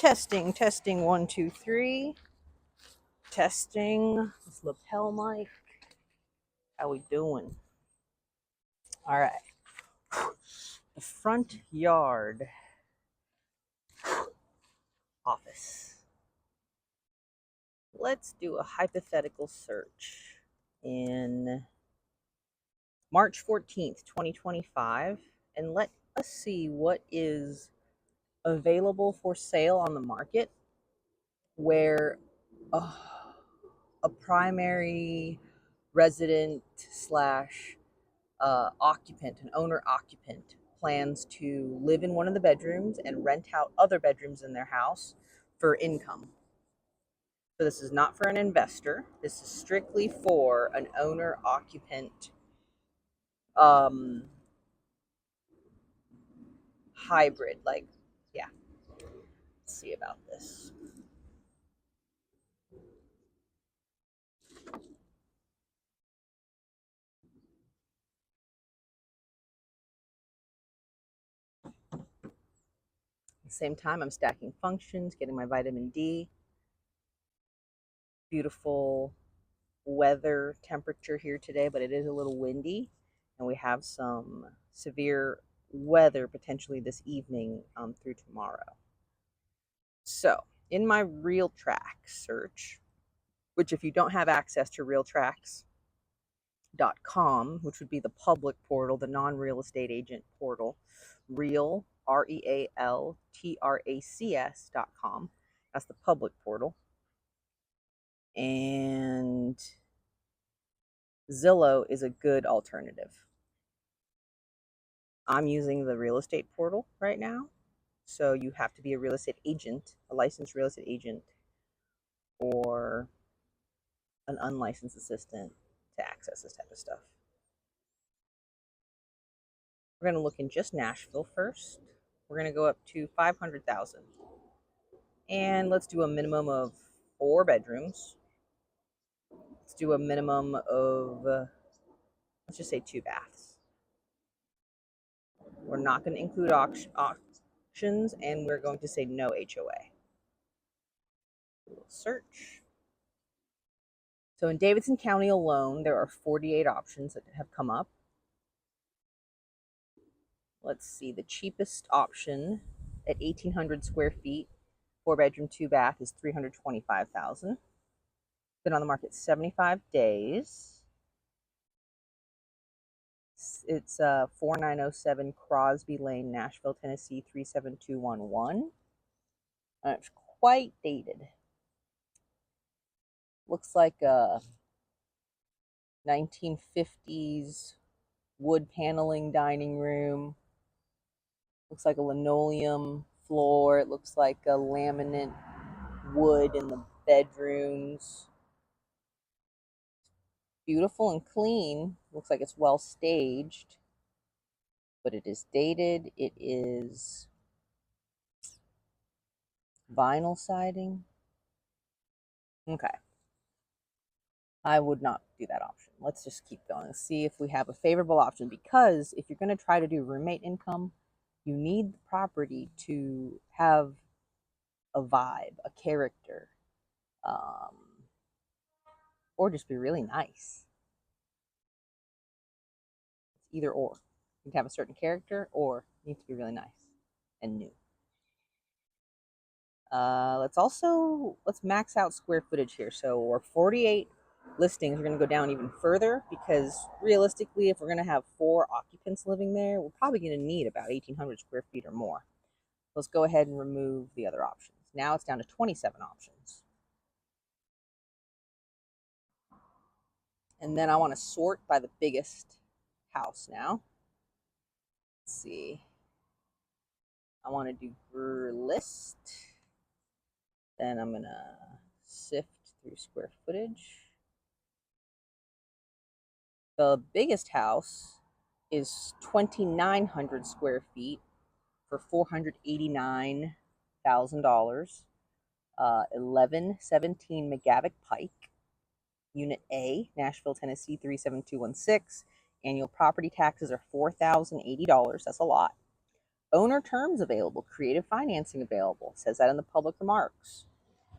Testing, testing, 1, 2, 3. Testing this lapel mic. How we doing? All right. The front yard office. Let's do a hypothetical search in March 14th, 2025, and let us see what is available for sale on the market where a primary resident slash occupant, an owner occupant, plans to live in one of the bedrooms and rent out other bedrooms in their house for income. So this is not for an investor. This is strictly for an owner occupant um, hybrid. Like, yeah, let's see about this. At the same time, I'm stacking functions, getting my vitamin D. Beautiful weather temperature here today, but it is a little windy, and we have some severe weather potentially this evening through tomorrow. So, in my RealTrack search, which if you don't have access to realtracks.com, which would be the public portal, the non-real estate agent portal, real, RealTracs.com. That's the public portal. And Zillow is a good alternative. I'm using the real estate portal right now. So you have to be a real estate agent, a licensed real estate agent, or an unlicensed assistant to access this type of stuff. We're going to look in just Nashville first. We're going to go up to 500,000. And let's do a minimum of 4 bedrooms. Let's do a minimum of, let's just say 2 baths. We're not going to include auctions, and we're going to say no HOA. We'll search. So in Davidson County alone, there are 48 options that have come up. Let's see, the cheapest option at 1,800 square feet, 4 bedroom, 2 bath is $325,000. Been on the market 75 days. It's 4907 Crosby Lane, Nashville, Tennessee 37211. It's quite dated. Looks like a 1950s wood paneling dining room. Looks like a linoleum floor. It looks like a laminate wood in the bedrooms. Beautiful and clean. Looks like it's well staged, but it is dated. It is vinyl siding. Okay. I would not do that option. Let's just keep going and see if we have a favorable option, because if you're going to try to do roommate income, you need the property to have a vibe, a character, or just be really nice. It's either or. You can have a certain character, or you need to be really nice and new. Let's max out square footage here. So we're 48 listings. We're going to go down even further, because realistically, if we're going to have 4 occupants living there, we're probably going to need about 1,800 square feet or more. Let's go ahead and remove the other options. Now it's down to 27 options. And then I want to sort by the biggest house now. Let's see. I want to do list. Then I'm going to sift through square footage. The biggest house is 2,900 square feet for $489,000. 1117 McGavick Pike, Unit A, Nashville, Tennessee 37216. Annual property taxes are $4,080. That's a lot. Owner terms available, creative financing available. It says that in the public remarks.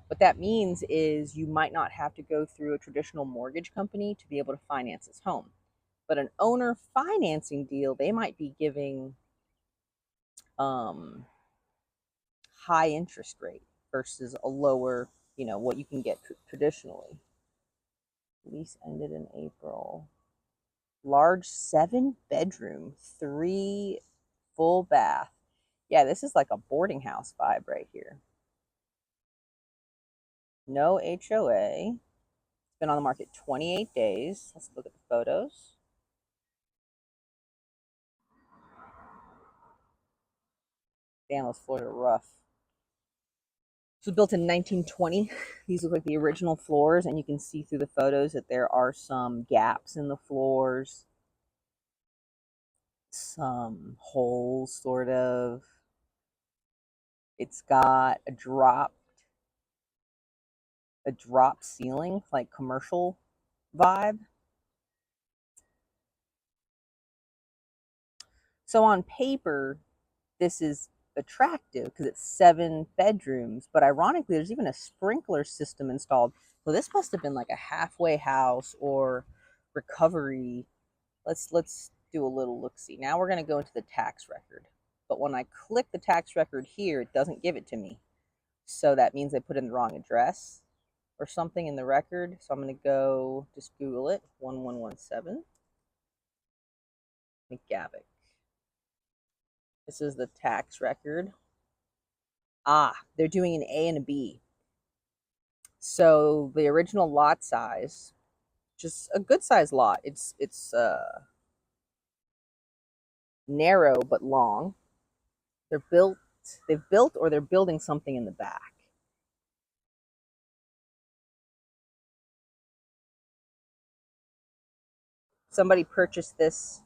What that means is you might not have to go through a traditional mortgage company to be able to finance this home. But an owner financing deal, they might be giving um, high interest rate versus a lower, what you can get traditionally. Lease ended in April. Large 7-bedroom, 3 full bath. Yeah, this is like a boarding house vibe right here. No HOA. It's been on the market 28 days. Let's look at the photos. Damn, those floors are rough. This was built in 1920. These look like the original floors, and you can see through the photos that there are some gaps in the floors, some holes, sort of. It's got a drop ceiling, like commercial vibe. So on paper, this is attractive because it's 7 bedrooms, but ironically, there's even a sprinkler system installed. So this must have been like a halfway house or recovery. Let's do a little look-see. Now we're going to go into the tax record. But when I click the tax record here, it doesn't give it to me. So that means they put in the wrong address or something in the record. So I'm going to go just Google it. 1117 McGavick. This is the tax record. They're doing an A and a B. So the original lot size, just a good size lot. It's narrow but long. They've built or they're building something in the back. Somebody purchased this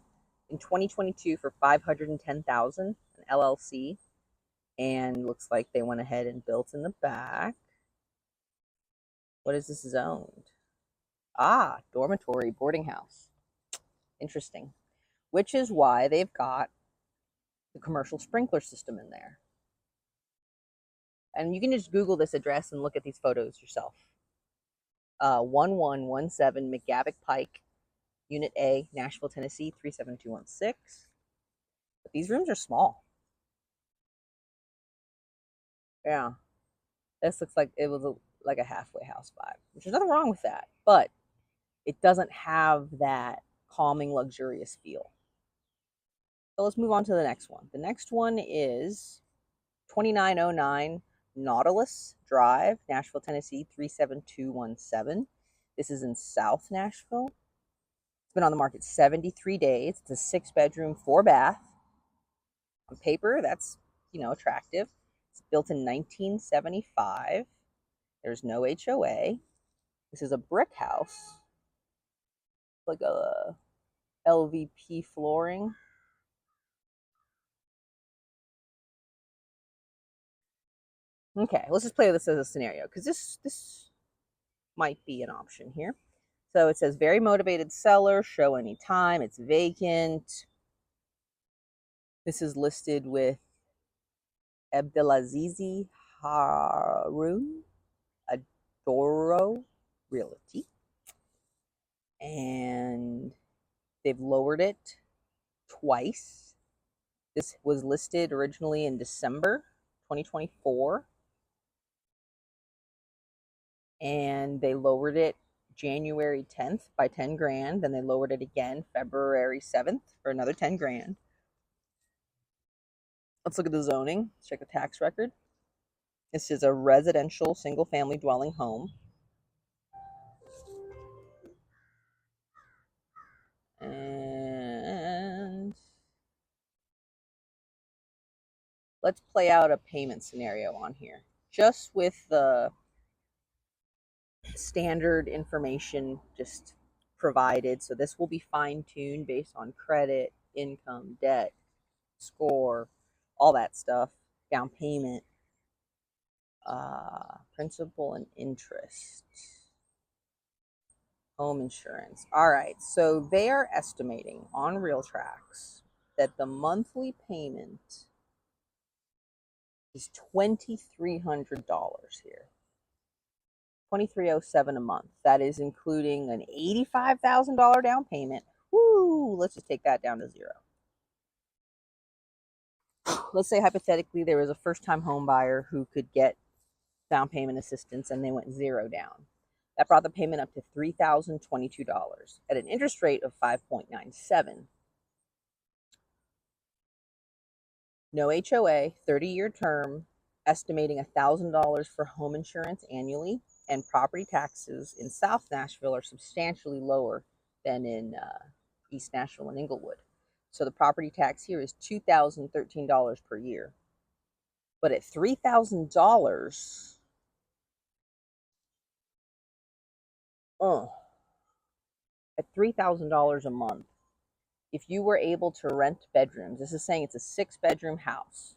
in 2022 for $510,000, an LLC, and looks like they went ahead and built in the back. What is this zoned? Dormitory boarding house. Interesting. Which is why they've got the commercial sprinkler system in there. And you can just Google this address and look at these photos yourself. 1117 McGavick Pike, Unit A, Nashville, Tennessee, 37216. But these rooms are small. Yeah. This looks like it was like a halfway house vibe, which there's nothing wrong with that. But it doesn't have that calming, luxurious feel. So let's move on to the next one. The next one is 2909 Nautilus Drive, Nashville, Tennessee, 37217. This is in South Nashville. It's been on the market 73 days. It's a 6-bedroom, 4-bath. On paper, that's, attractive. It's built in 1975. There's no HOA. This is a brick house, like a LVP flooring. Okay, let's just play this as a scenario because this might be an option here. So it says very motivated seller, show anytime, it's vacant. This is listed with Abdelaziz Haroun Adoro Realty. And they've lowered it twice. This was listed originally in December 2024. And they lowered it January 10th by 10 grand. Then they lowered it again February 7th for another 10 grand. Let's look at the zoning. Let's check the tax record. This is a residential single family dwelling home. And let's play out a payment scenario on here. Just with the standard information just provided. So this will be fine-tuned based on credit, income, debt, score, all that stuff, down payment, principal and interest, home insurance. All right, so they are estimating on RealTrax that the monthly payment is $2,300 here. $2,307 a month. That is including an $85,000 down payment. Woo! Let's just take that down to zero. Let's say hypothetically there was a first-time home buyer who could get down payment assistance and they went zero down. That brought the payment up to $3,022 at an interest rate of 5.97. No HOA, 30-year term, estimating $1,000 for home insurance annually, and property taxes in South Nashville are substantially lower than in East Nashville and Inglewood. So the property tax here is $2,013 per year. But at $3,000, at $3,000 a month, if you were able to rent bedrooms, this is saying it's a 6-bedroom house,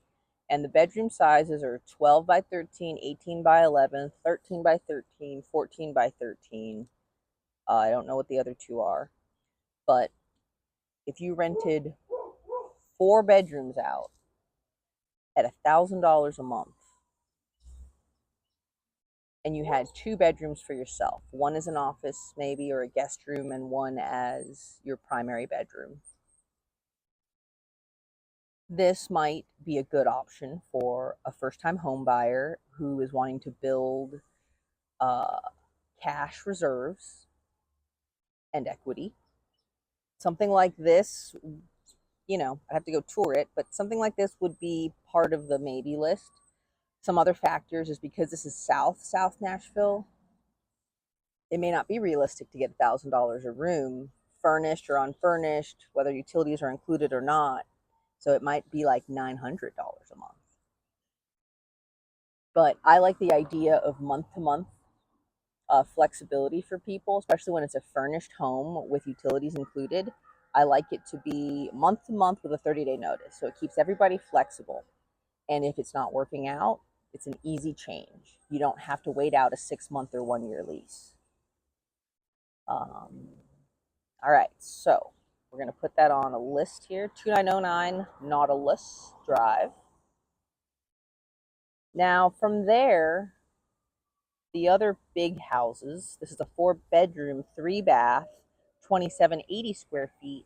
and the bedroom sizes are 12 by 13, 18 by 11, 13 by 13, 14 by 13. I don't know what the other two are, but if you rented 4 bedrooms out at $1,000 a month, and you had 2 bedrooms for yourself, one as an office maybe or a guest room, and one as your primary bedroom, this might be a good option for a first-time home buyer who is wanting to build cash reserves and equity. Something like this, I'd have to go tour it, but something like this would be part of the maybe list. Some other factors is because this is South Nashville, it may not be realistic to get $1,000 a room, furnished or unfurnished, whether utilities are included or not. So it might be like $900 a month. But I like the idea of month-to-month flexibility for people, especially when it's a furnished home with utilities included. I like it to be month-to-month with a 30-day notice. So it keeps everybody flexible. And if it's not working out, it's an easy change. You don't have to wait out a 6-month or 1-year lease. All right, so we're going to put that on a list here. 2909 Nautilus Drive. Now, from there, the other big houses, this is a 4-bedroom, 3-bath, 2780 square feet,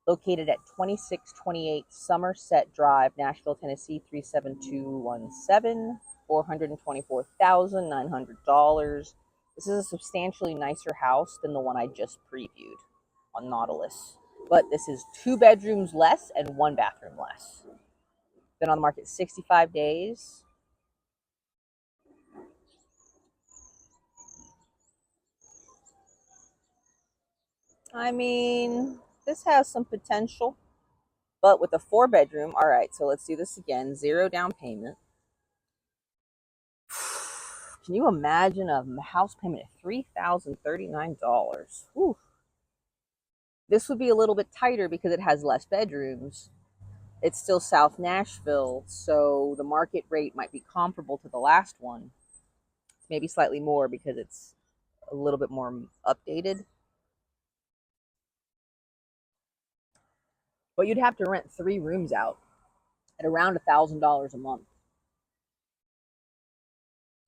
located at 2628 Somerset Drive, Nashville, Tennessee, 37217, $424,900. This is a substantially nicer house than the one I just previewed on Nautilus. But this is 2 bedrooms less and 1 bathroom less. Been on the market 65 days. I mean, this has some potential, but with a 4-bedroom, all right, so let's do this again. 0 down payment. Can you imagine a house payment of $3,039? Whew. This would be a little bit tighter because it has less bedrooms. It's still South Nashville, so the market rate might be comparable to the last one. Maybe slightly more because it's a little bit more updated. But you'd have to rent 3 rooms out at around $1,000 a month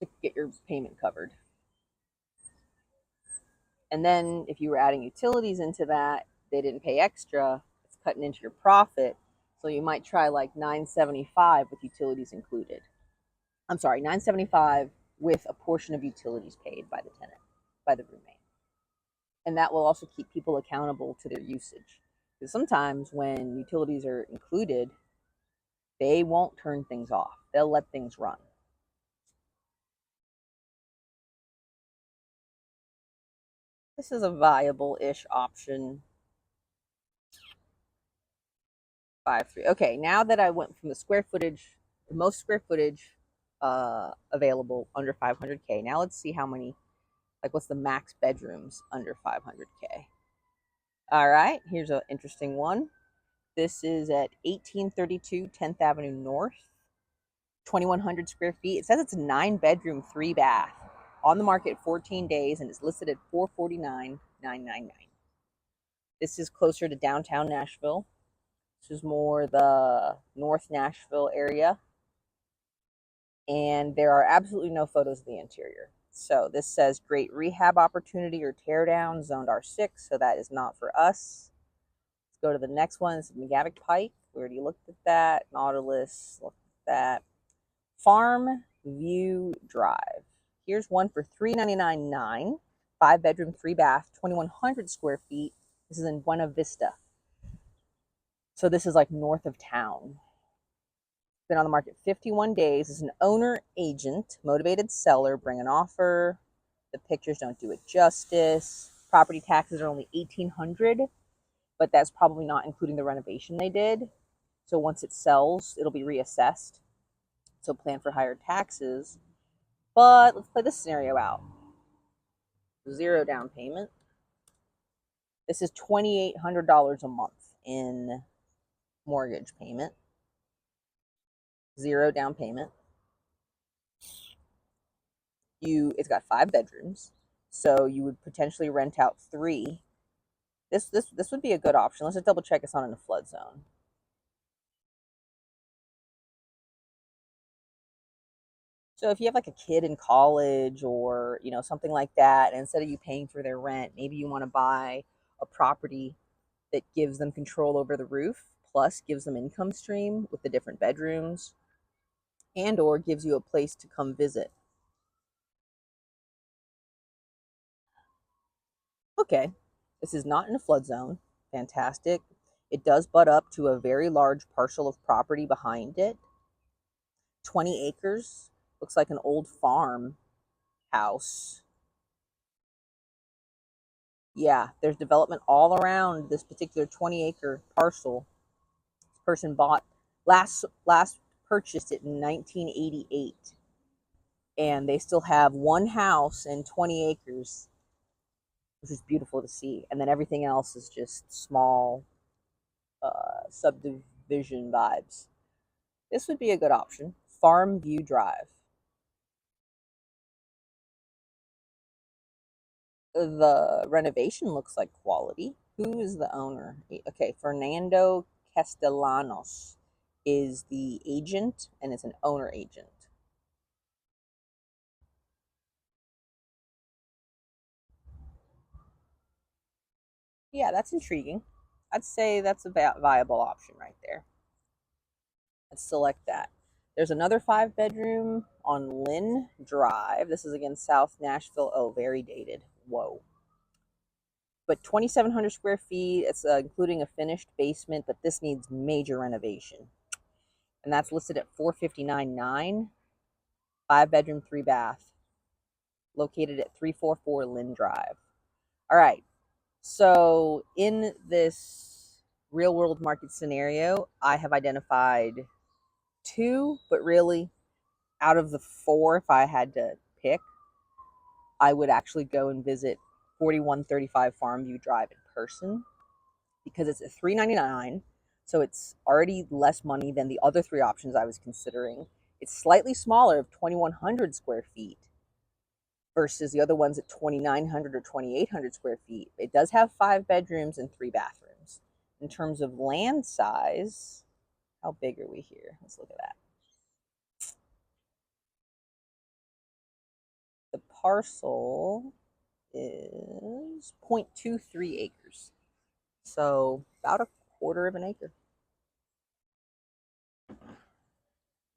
to get your payment covered. And then if you were adding utilities into that, they didn't pay extra, it's cutting into your profit. So you might try like $975 with utilities included. I'm sorry, $975 with a portion of utilities paid by the tenant, by the roommate. And that will also keep people accountable to their usage. Because sometimes when utilities are included, they won't turn things off. They'll let things run. This is a viable-ish option. 5.3. Okay, now that I went from the square footage, the most square footage available under 500K. Now let's see how many, like what's the max bedrooms under 500K. All right, here's an interesting one. This is at 1832 10th Avenue North, 2,100 square feet. It says it's a 9-bedroom, 3-bath, on the market 14 days, and it's listed at $449,999. This is closer to downtown Nashville. This is more the North Nashville area. and there are absolutely no photos of the interior. So this says great rehab opportunity or tear down, zoned R6, so that is not for us. Let's go to the next one. It's McGavick Pike. We already looked at that. Nautilus, looked at that. Farm View Drive. Here's one for $399.9, 5-bedroom, 3-bath, 2,100 square feet. This is in Buena Vista. So this is like north of town. Been on the market 51 days. Is an owner agent, motivated seller, bring an offer. The pictures don't do it justice. Property taxes are only $1,800, but that's probably not including the renovation they did. So once it sells, it'll be reassessed. So plan for higher taxes. But let's play this scenario out. 0 down payment. This is $2,800 a month in mortgage payment. 0 down payment. It's got 5 bedrooms, so you would potentially rent out 3. This would be a good option. Let's just double check it's not in a flood zone. So if you have like a kid in college or something like that, and instead of you paying for their rent, maybe you want to buy a property that gives them control over the roof, plus gives them income stream with the different bedrooms, and or gives you a place to come visit. Okay, this is not in a flood zone. Fantastic. It does butt up to a very large parcel of property behind it. 20 acres. Looks like an old farm house. Yeah, there's development all around this particular 20-acre parcel. This person bought last purchased it in 1988, and they still have one house and 20 acres, which is beautiful to see. And then everything else is just small subdivision vibes. This would be a good option. Farm View Drive. The renovation looks like quality. Who is the owner? Okay, Fernando Castellanos is the agent, and it's an owner agent. Yeah, that's intriguing. I'd say that's a viable option right there. Let's select that. There's another 5-bedroom on Lynn Drive. This is again South Nashville. Oh, very dated. Whoa. But 2,700 square feet. It's including a finished basement, but this needs major renovation. And that's listed at $459.9, 5-bedroom, 3-bath, located at 344 Lynn Drive. All right. So in this real world market scenario, I have identified 2, but really out of the 4, if I had to pick, I would actually go and visit 4135 Farmview Drive in person, because it's at $399, so it's already less money than the other 3 options I was considering. It's slightly smaller, of 2,100 square feet, versus the other ones at 2,900 or 2,800 square feet. It does have 5 bedrooms and 3 bathrooms. In terms of land size, how big are we here? Let's look at that. The parcel is 0.23 acres. So about a quarter of an acre.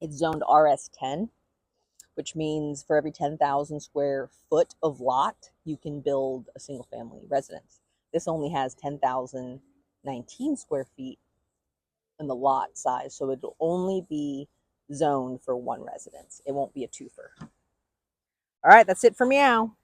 It's zoned RS10, which means for every 10,000 square foot of lot, you can build a single family residence. This only has 10,019 square feet in the lot size, so it'll only be zoned for 1 residence. It won't be a twofer. All right, that's it for meow.